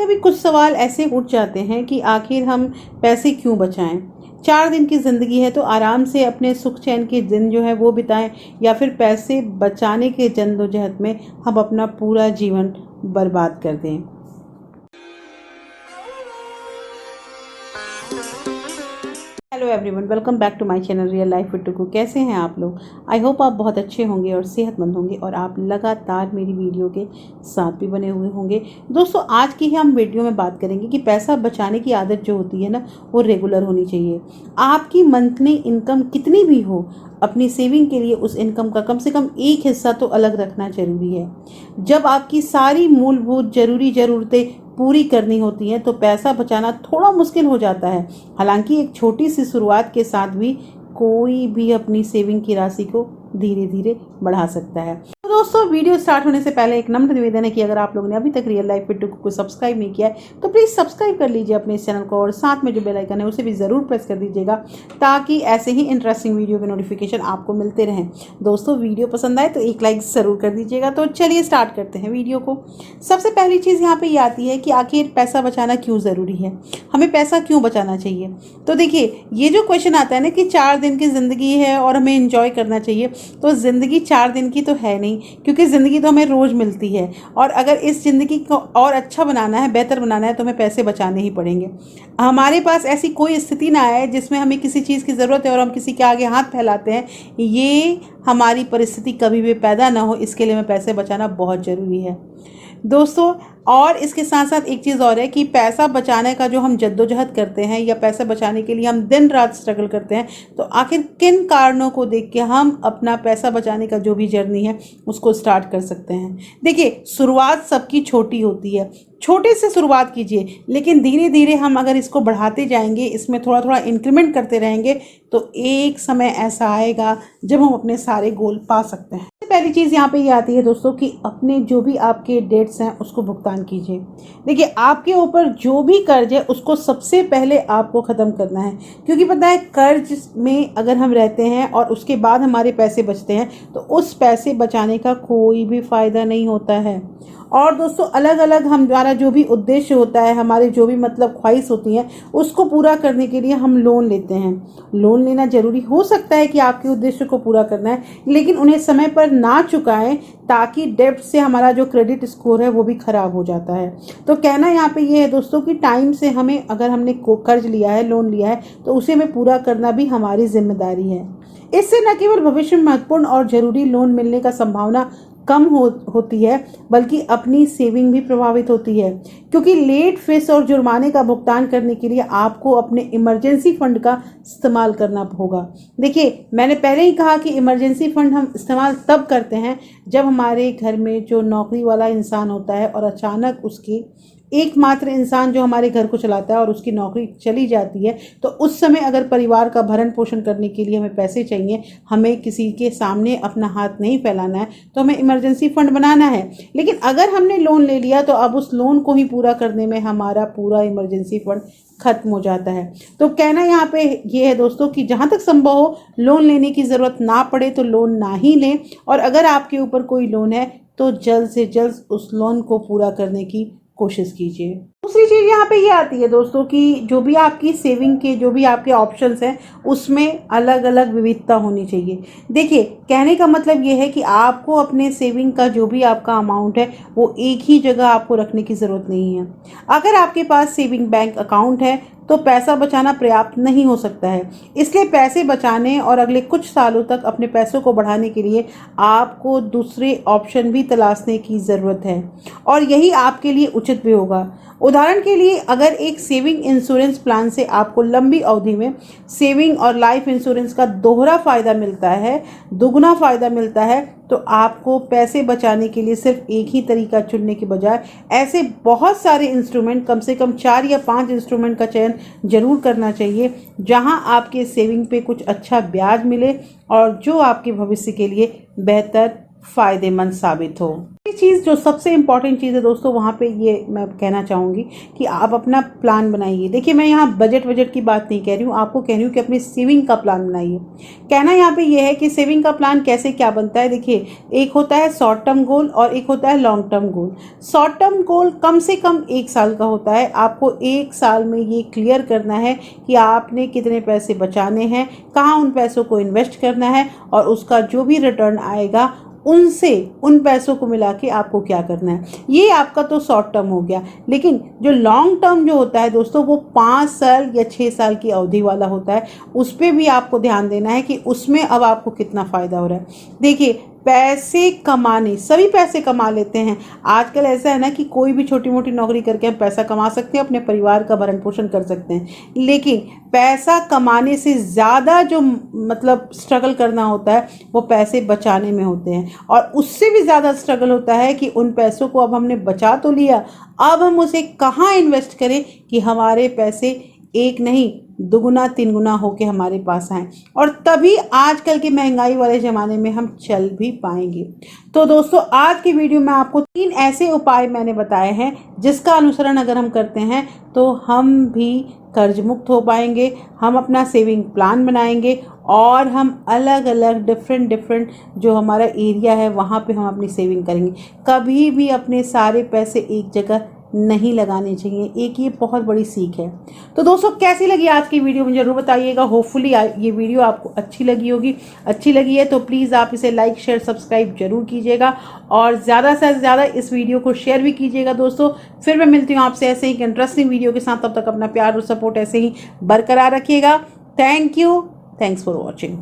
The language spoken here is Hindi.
कभी कुछ सवाल ऐसे उठ जाते हैं कि आखिर हम पैसे क्यों बचाएं। 4 दिन की ज़िंदगी है तो आराम से अपने सुख चैन के दिन जो है वो बिताएं, या फिर पैसे बचाने के जद्दोजहद में हम अपना पूरा जीवन बर्बाद कर दें। Hello everyone, welcome back to my channel real life with Tuku. कैसे हैं आप लोग? आई होप आप बहुत अच्छे होंगे और सेहतमंद होंगे और आप लगातार मेरी वीडियो के साथ भी बने हुए होंगे। दोस्तों, आज की हम वीडियो में बात करेंगे कि पैसा बचाने की आदत जो होती है ना, वो रेगुलर होनी चाहिए। आपकी मंथली इनकम कितनी भी हो, अपनी सेविंग के लिए उस इनकम का कम से कम एक हिस्सा तो अलग रखना जरूरी है। जब आपकी सारी मूलभूत जरूरी ज़रूरतें पूरी करनी होती हैं तो पैसा बचाना थोड़ा मुश्किल हो जाता है। हालांकि एक छोटी सी शुरुआत के साथ भी कोई भी अपनी सेविंग की राशि को धीरे धीरे बढ़ा सकता है। तो दोस्तों, वीडियो स्टार्ट होने से पहले एक नम्र निवेदन है कि अगर आप लोगों ने अभी तक रियल लाइफ विद टुकू को सब्सक्राइब नहीं किया है तो प्लीज़ सब्सक्राइब कर लीजिए अपने इस चैनल को, और साथ में जो बेल आइकन है उसे भी ज़रूर प्रेस कर दीजिएगा ताकि ऐसे ही इंटरेस्टिंग वीडियो के नोटिफिकेशन आपको मिलते रहें। दोस्तों, वीडियो पसंद आए तो एक लाइक ज़रूर कर दीजिएगा। तो चलिए स्टार्ट करते हैं वीडियो को। सबसे पहली चीज़ यहाँ पे ये आती है कि आखिर पैसा बचाना क्यों ज़रूरी है, हमें पैसा क्यों बचाना चाहिए। तो देखिए, ये जो क्वेश्चन आता है ना कि 4 दिन की ज़िंदगी है और हमें इंजॉय करना चाहिए, तो ज़िंदगी 4 दिन की तो है नहीं, क्योंकि ज़िंदगी तो हमें रोज़ मिलती है। और अगर इस ज़िंदगी को और अच्छा बनाना है, बेहतर बनाना है, तो हमें पैसे बचाने ही पड़ेंगे। हमारे पास ऐसी कोई स्थिति ना आए जिसमें हमें किसी चीज़ की ज़रूरत है और हम किसी के आगे हाथ फैलाते हैं। ये हमारी परिस्थिति कभी भी पैदा ना हो, इसके लिए हमें पैसे बचाना बहुत ज़रूरी है दोस्तों। और इसके साथ साथ एक चीज़ और है कि पैसा बचाने का जो हम जद्दोजहद करते हैं या पैसा बचाने के लिए हम दिन रात स्ट्रगल करते हैं, तो आखिर किन कारणों को देख के हम अपना पैसा बचाने का जो भी जर्नी है उसको स्टार्ट कर सकते हैं। देखिए, शुरुआत सबकी छोटी होती है, छोटे से शुरुआत कीजिए, लेकिन धीरे धीरे हम अगर इसको बढ़ाते जाएंगे, इसमें थोड़ा थोड़ा इंक्रीमेंट करते रहेंगे, तो एक समय ऐसा आएगा जब हम अपने सारे गोल पा सकते हैं। पहली चीज़ यहाँ पे ये आती है दोस्तों कि अपने जो भी आपके डेट्स हैं उसको भुगतान कीजिए। देखिए, आपके ऊपर जो भी कर्ज है उसको सबसे पहले आपको ख़त्म करना है, क्योंकि पता है कर्ज में अगर हम रहते हैं और उसके बाद हमारे पैसे बचते हैं तो उस पैसे बचाने का कोई भी फ़ायदा नहीं होता है। और दोस्तों, अलग अलग हमारा जो भी उद्देश्य होता है, हमारे जो भी मतलब ख्वाहिश होती हैं, उसको पूरा करने के लिए हम लोन लेते हैं। लोन लेना ज़रूरी हो सकता है कि आपके उद्देश्य को पूरा करना है, लेकिन उन्हें समय पर ना चुकाएं, ताकि डेब्ट से हमारा जो क्रेडिट स्कोर है वो भी ख़राब हो जाता है। तो कहना यहाँ पे ये है दोस्तों कि टाइम से हमें, अगर हमने कर्ज लिया है, लोन लिया है, तो उसे हमें पूरा करना भी हमारी जिम्मेदारी है। इससे न केवल भविष्य में महत्वपूर्ण और ज़रूरी लोन मिलने का संभावना कम होती है, बल्कि अपनी सेविंग भी प्रभावित होती है, क्योंकि लेट फीस और जुर्माने का भुगतान करने के लिए आपको अपने इमरजेंसी फंड का इस्तेमाल करना होगा। देखिए, मैंने पहले ही कहा कि इमरजेंसी फंड हम इस्तेमाल तब करते हैं जब हमारे घर में जो नौकरी वाला इंसान होता है और अचानक उसकी एकमात्र इंसान जो हमारे घर को चलाता है और उसकी नौकरी चली जाती है, तो उस समय अगर परिवार का भरण पोषण करने के लिए हमें पैसे चाहिए, हमें किसी के सामने अपना हाथ नहीं फैलाना है, तो हमें इमरजेंसी फंड बनाना है। लेकिन अगर हमने लोन ले लिया तो अब उस लोन को ही पूरा करने में हमारा पूरा इमरजेंसी फंड खत्म हो जाता है। तो कहना यहाँ पे ये है दोस्तों कि जहाँ तक संभव हो, लोन लेने की ज़रूरत ना पड़े तो लोन ना ही लें, और अगर आपके ऊपर कोई लोन है तो जल्द से जल्द उस लोन को पूरा करने की कोशिश कीजिए। दूसरी चीज़ यहाँ पे ये आती है दोस्तों कि जो भी आपकी सेविंग के जो भी आपके ऑप्शंस हैं उसमें अलग अलग विविधता होनी चाहिए। देखिए, कहने का मतलब ये है कि आपको अपने सेविंग का जो भी आपका अमाउंट है वो एक ही जगह आपको रखने की ज़रूरत नहीं है। अगर आपके पास सेविंग बैंक अकाउंट है तो पैसा बचाना पर्याप्त नहीं हो सकता है। इसलिए पैसे बचाने और अगले कुछ सालों तक अपने पैसों को बढ़ाने के लिए आपको दूसरे ऑप्शन भी तलाशने की ज़रूरत है, और यही आपके लिए उचित भी होगा। उदाहरण के लिए, अगर एक सेविंग इंश्योरेंस प्लान से आपको लंबी अवधि में सेविंग और लाइफ इंश्योरेंस का दोहरा फ़ायदा मिलता है, दुगना फ़ायदा मिलता है, तो आपको पैसे बचाने के लिए सिर्फ एक ही तरीका चुनने के बजाय ऐसे बहुत सारे इंस्ट्रूमेंट, कम से कम 4 या 5 इंस्ट्रूमेंट का चयन जरूर करना चाहिए, जहां आपके सेविंग पे कुछ अच्छा ब्याज मिले और जो आपके भविष्य के लिए बेहतर फ़ायदेमंद साबित हो। ये चीज़ जो सबसे इम्पॉर्टेंट चीज़ है दोस्तों, वहाँ पे ये मैं कहना चाहूँगी कि आप अपना प्लान बनाइए। देखिए, मैं यहाँ बजट की बात नहीं कह रही हूँ, आपको कह रही हूँ कि अपनी सेविंग का प्लान बनाइए। कहना यहाँ पे ये है कि सेविंग का प्लान कैसे क्या बनता है। देखिए, एक होता है शॉर्ट टर्म गोल और एक होता है long term goal. Short term goal कम से कम 1 साल का होता है। आपको 1 साल में ये क्लियर करना है कि आपने कितने पैसे बचाने हैं, कहाँ उन पैसों को इन्वेस्ट करना है और उसका जो भी रिटर्न आएगा उनसे उन पैसों को मिला के आपको क्या करना है। ये आपका तो शॉर्ट टर्म हो गया। लेकिन जो लॉन्ग टर्म जो होता है दोस्तों, वो 5 साल या 6 साल की अवधि वाला होता है। उस पर भी आपको ध्यान देना है कि उसमें अब आपको कितना फ़ायदा हो रहा है। देखिए, पैसे कमाने, सभी पैसे कमा लेते हैं। आजकल ऐसा है ना कि कोई भी छोटी मोटी नौकरी करके हम पैसा कमा सकते हैं, अपने परिवार का भरण पोषण कर सकते हैं। लेकिन पैसा कमाने से ज़्यादा जो मतलब स्ट्रगल करना होता है वो पैसे बचाने में होते हैं। और उससे भी ज़्यादा स्ट्रगल होता है कि उन पैसों को अब हमने बचा तो लिया, अब हम उसे कहाँ इन्वेस्ट करें कि हमारे पैसे एक नहीं दुगुना 3 गुना होके हमारे पास आए, और तभी आजकल के महंगाई वाले ज़माने में हम चल भी पाएंगे। तो दोस्तों, आज की वीडियो में आपको 3 ऐसे उपाय मैंने बताए हैं जिसका अनुसरण अगर हम करते हैं तो हम भी कर्ज मुक्त हो पाएंगे, हम अपना सेविंग प्लान बनाएंगे और हम अलग अलग डिफरेंट जो हमारा एरिया है वहाँ पे हम अपनी सेविंग करेंगे। कभी भी अपने सारे पैसे एक जगह नहीं लगाने चाहिए। एक ये बहुत बड़ी सीख है। तो दोस्तों, कैसी लगी आज की वीडियो मुझे ज़रूर बताइएगा। होपफुली ये वीडियो आपको अच्छी लगी होगी। अच्छी लगी है तो प्लीज़ आप इसे लाइक शेयर सब्सक्राइब जरूर कीजिएगा और ज़्यादा से ज़्यादा इस वीडियो को शेयर भी कीजिएगा दोस्तों। फिर मैं मिलती हूँ आपसे ऐसे ही इंटरेस्टिंग वीडियो के साथ। तब तक अपना प्यार और सपोर्ट ऐसे ही बरकरार रखिएगा। Thank you. Thanks for watching.